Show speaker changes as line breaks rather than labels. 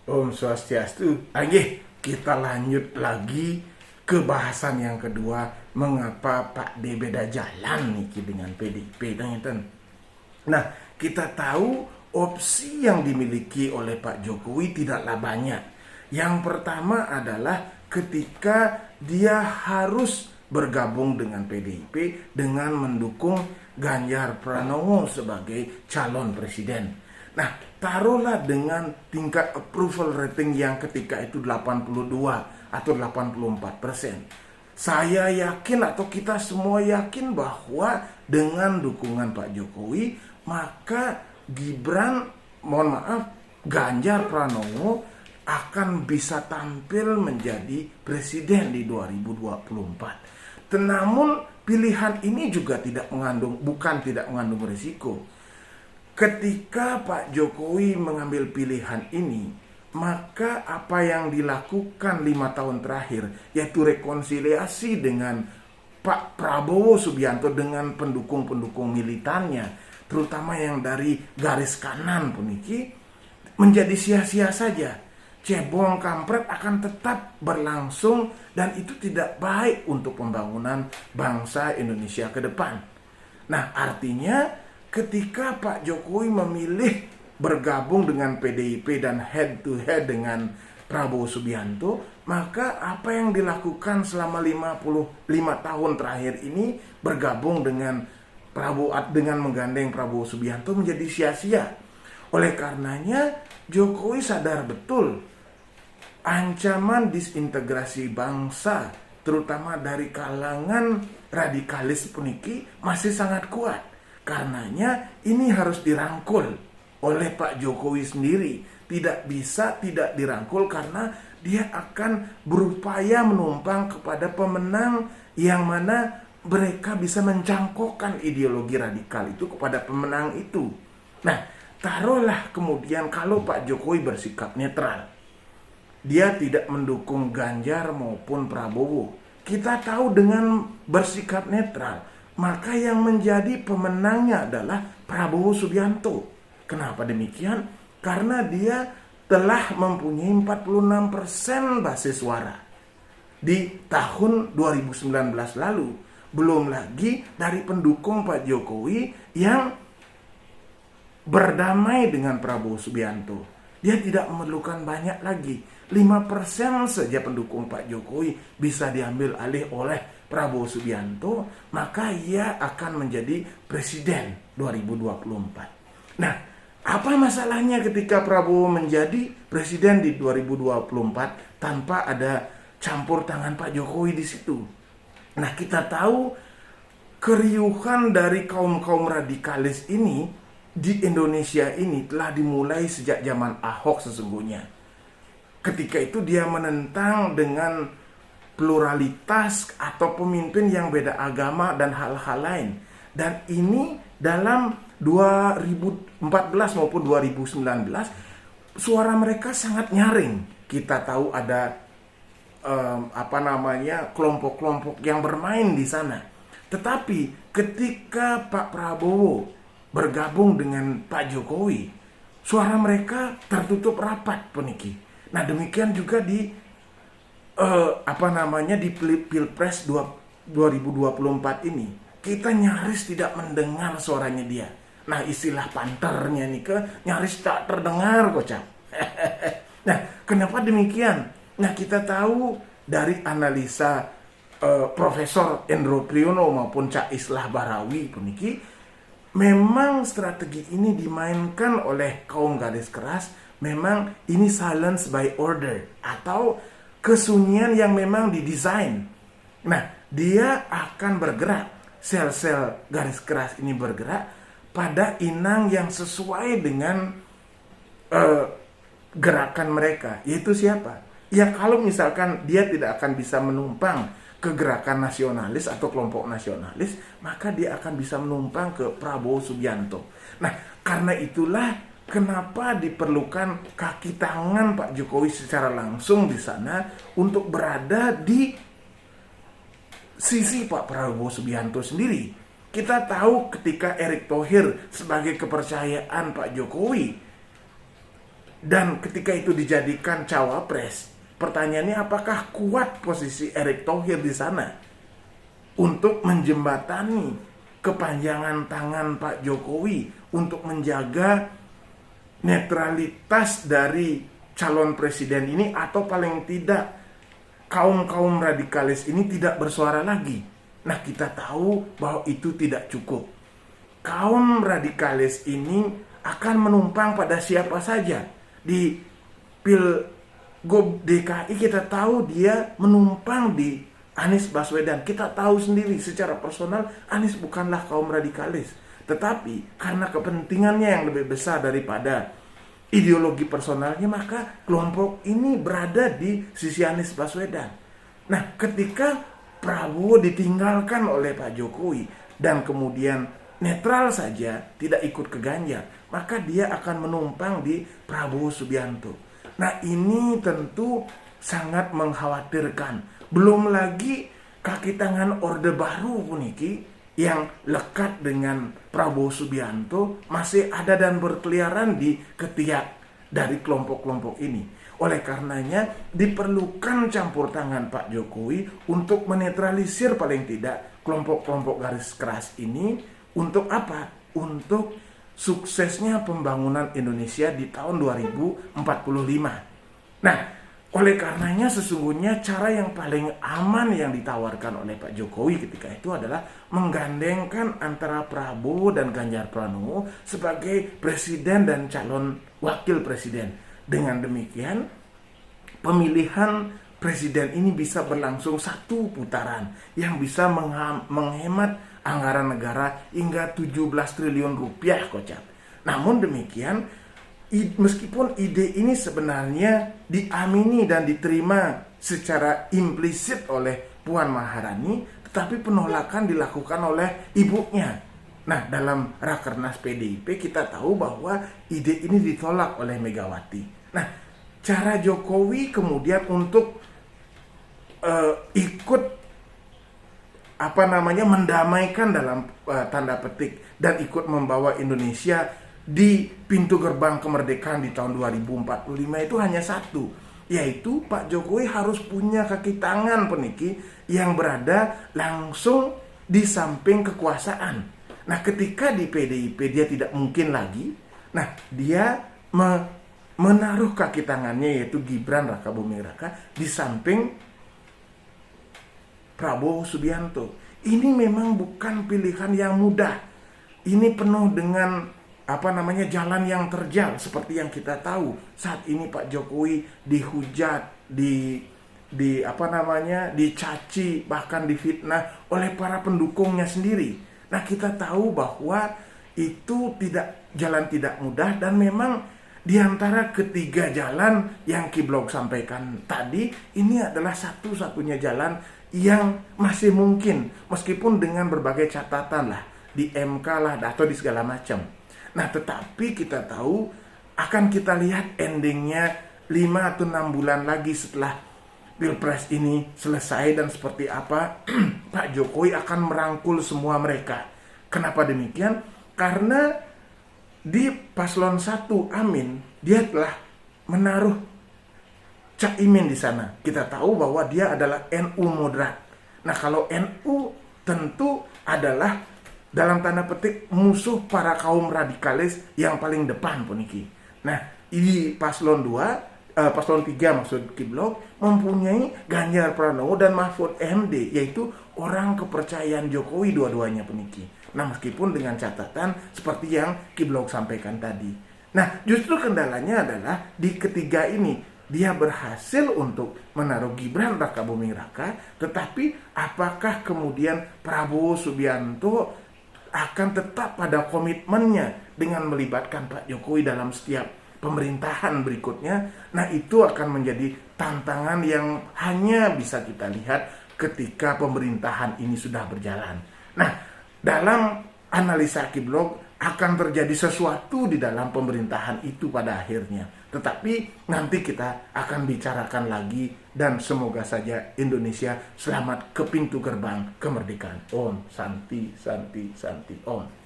Om Swastiastu. Kita lanjut lagi ke bahasan yang kedua. Mengapa Pak D beda jalan nih dengan PDIP dan itu. Nah, kita tahu opsi yang dimiliki oleh Pak Jokowi tidaklah banyak. Yang pertama adalah ketika dia harus bergabung dengan PDIP dengan mendukung Ganjar Pranowo sebagai calon presiden. Nah, taruhlah dengan tingkat approval rating yang ketika itu 82 atau 84%. Saya yakin atau kita semua yakin bahwa dengan dukungan Pak Jokowi, maka Ganjar Pranowo akan bisa tampil menjadi presiden di 2024. Namun pilihan ini juga bukan tidak mengandung risiko. Ketika Pak Jokowi mengambil pilihan ini, maka apa yang dilakukan 5 tahun terakhir, yaitu rekonsiliasi dengan Pak Prabowo Subianto dengan pendukung-pendukung militannya, terutama yang dari garis kanan puniki, menjadi sia-sia saja. Cebong kampret akan tetap berlangsung dan itu tidak baik untuk pembangunan bangsa Indonesia ke depan. Nah, artinya ketika Pak Jokowi memilih bergabung dengan PDIP dan head to head dengan Prabowo Subianto, maka apa yang dilakukan selama 55 tahun terakhir ini bergabung dengan menggandeng Prabowo Subianto menjadi sia-sia. Oleh karenanya Jokowi sadar betul ancaman disintegrasi bangsa terutama dari kalangan radikalis puniki masih sangat kuat. Karenanya ini harus dirangkul oleh Pak Jokowi sendiri. Tidak bisa tidak dirangkul karena dia akan berupaya menumpang kepada pemenang yang mana mereka bisa mencangkokkan ideologi radikal itu kepada pemenang itu. Nah, taruhlah kemudian kalau Pak Jokowi bersikap netral. Dia tidak mendukung Ganjar maupun Prabowo. Kita tahu dengan bersikap netral, maka yang menjadi pemenangnya adalah Prabowo Subianto. Kenapa demikian? Karena dia telah mempunyai 46% basis suara di tahun 2019 lalu. Belum lagi dari pendukung Pak Jokowi yang berdamai dengan Prabowo Subianto. Dia tidak memerlukan banyak lagi. 5% saja pendukung Pak Jokowi bisa diambil alih oleh Prabowo Subianto, maka ia akan menjadi presiden 2024. Nah, apa masalahnya ketika Prabowo menjadi presiden di 2024 tanpa ada campur tangan Pak Jokowi di situ? Nah, kita tahu keriuhan dari kaum-kaum radikalis ini di Indonesia ini telah dimulai sejak zaman Ahok sesungguhnya. Ketika itu dia menentang dengan pluralitas atau pemimpin yang beda agama dan hal-hal lain. Dan ini dalam 2014 maupun 2019 suara mereka sangat nyaring. Kita tahu ada kelompok-kelompok yang bermain di sana. Tetapi ketika Pak Prabowo bergabung dengan Pak Jokowi, suara mereka tertutup rapat peniki. Nah, demikian juga di Pilpres 2024 ini. Kita nyaris tidak mendengar suaranya dia. Nah, istilah panternya nih nyaris tak terdengar kocak. Nah, kenapa demikian? Nah, kita tahu dari analisa Profesor Endro Priyono maupun Cak Islah Barawi puniki, memang strategi ini dimainkan oleh kaum garis keras. Memang ini silence by order atau kesunyian yang memang didesain. Nah, dia akan bergerak. Sel-sel garis keras ini bergerak pada inang yang sesuai dengan gerakan mereka. Yaitu siapa? Ya, kalau misalkan dia tidak akan bisa menumpang ke gerakan nasionalis atau kelompok nasionalis, maka dia akan bisa menumpang ke Prabowo Subianto. Nah, karena itulah kenapa diperlukan kaki tangan Pak Jokowi secara langsung di sana untuk berada di sisi Pak Prabowo Subianto sendiri. Kita tahu ketika Erick Thohir sebagai kepercayaan Pak Jokowi dan ketika itu dijadikan cawapres, pertanyaannya apakah kuat posisi Erick Thohir di sana untuk menjembatani kepanjangan tangan Pak Jokowi untuk menjaga netralitas dari calon presiden ini, atau paling tidak kaum-kaum radikalis ini tidak bersuara lagi. Nah, kita tahu bahwa itu tidak cukup. Kaum radikalis ini akan menumpang pada siapa saja. Di Pilgub DKI kita tahu dia menumpang di Anies Baswedan. Kita tahu sendiri secara personal Anies bukanlah kaum radikalis. Tetapi karena kepentingannya yang lebih besar daripada ideologi personalnya, maka kelompok ini berada di sisi Anies Baswedan. Nah, ketika Prabowo ditinggalkan oleh Pak Jokowi dan kemudian netral saja, tidak ikut ke Ganjar, maka dia akan menumpang di Prabowo Subianto. Nah, ini tentu sangat mengkhawatirkan. Belum lagi kaki tangan Orde Baru puniki yang lekat dengan Prabowo Subianto masih ada dan berkeliaran di ketiak dari kelompok-kelompok ini. Oleh karenanya diperlukan campur tangan Pak Jokowi untuk menetralisir paling tidak kelompok-kelompok garis keras ini. Untuk apa? Untuk suksesnya pembangunan Indonesia di tahun 2045. Nah, oleh karenanya sesungguhnya cara yang paling aman yang ditawarkan oleh Pak Jokowi ketika itu adalah menggandengkan antara Prabowo dan Ganjar Pranowo sebagai presiden dan calon wakil presiden. Dengan demikian, pemilihan presiden ini bisa berlangsung satu putaran yang bisa menghemat anggaran negara hingga 17 triliun rupiah kocak. Namun demikian, meskipun ide ini sebenarnya diamini dan diterima secara implisit oleh Puan Maharani, tetapi penolakan dilakukan oleh ibunya. Nah, dalam Rakernas PDIP kita tahu bahwa ide ini ditolak oleh Megawati. Nah, cara Jokowi kemudian untuk ikut mendamaikan dalam tanda petik dan ikut membawa Indonesia di pintu gerbang kemerdekaan di tahun 2045 itu hanya satu, yaitu Pak Jokowi harus punya kaki tangan peniki yang berada langsung di samping kekuasaan. Nah, ketika di PDIP dia tidak mungkin lagi, nah dia menaruh kaki tangannya yaitu Gibran Rakabuming Raka di samping Prabowo Subianto. Ini memang bukan pilihan yang mudah. Ini penuh dengan jalan yang terjal seperti yang kita tahu. Saat ini Pak Jokowi dihujat, dicaci, bahkan difitnah oleh para pendukungnya sendiri. Nah, kita tahu bahwa itu jalan tidak mudah, dan memang di antara ketiga jalan yang Kiblok sampaikan tadi, ini adalah satu-satunya jalan yang masih mungkin, meskipun dengan berbagai catatan lah, di MK lah, atau di segala macam. Nah, tetapi kita tahu akan kita lihat endingnya 5 atau 6 bulan lagi setelah Pilpres ini selesai dan seperti apa Pak Jokowi akan merangkul semua mereka. Kenapa demikian? Karena di paslon 1 Amin, dia telah menaruh Caimin di sana. Kita tahu bahwa dia adalah NU moderat. Nah, kalau NU tentu adalah dalam tanda petik musuh para kaum radikalis yang paling depan puniki. Nah, di paslon 3 maksud Kiblok mempunyai Ganjar Pranowo dan Mahfud MD, yaitu orang kepercayaan Jokowi dua-duanya puniki. Nah, meskipun dengan catatan seperti yang Kiblok sampaikan tadi. Nah, justru kendalanya adalah di ketiga ini dia berhasil untuk menaruh Gibran Rakabuming Raka, tetapi apakah kemudian Prabowo Subianto akan tetap pada komitmennya dengan melibatkan Pak Jokowi dalam setiap pemerintahan berikutnya? Nah, itu akan menjadi tantangan yang hanya bisa kita lihat ketika pemerintahan ini sudah berjalan. Nah, dalam analisa Kiblok akan terjadi sesuatu di dalam pemerintahan itu pada akhirnya. Tetapi nanti kita akan bicarakan lagi, dan semoga saja Indonesia selamat ke pintu gerbang kemerdekaan. Om Santi Santi Santi Om.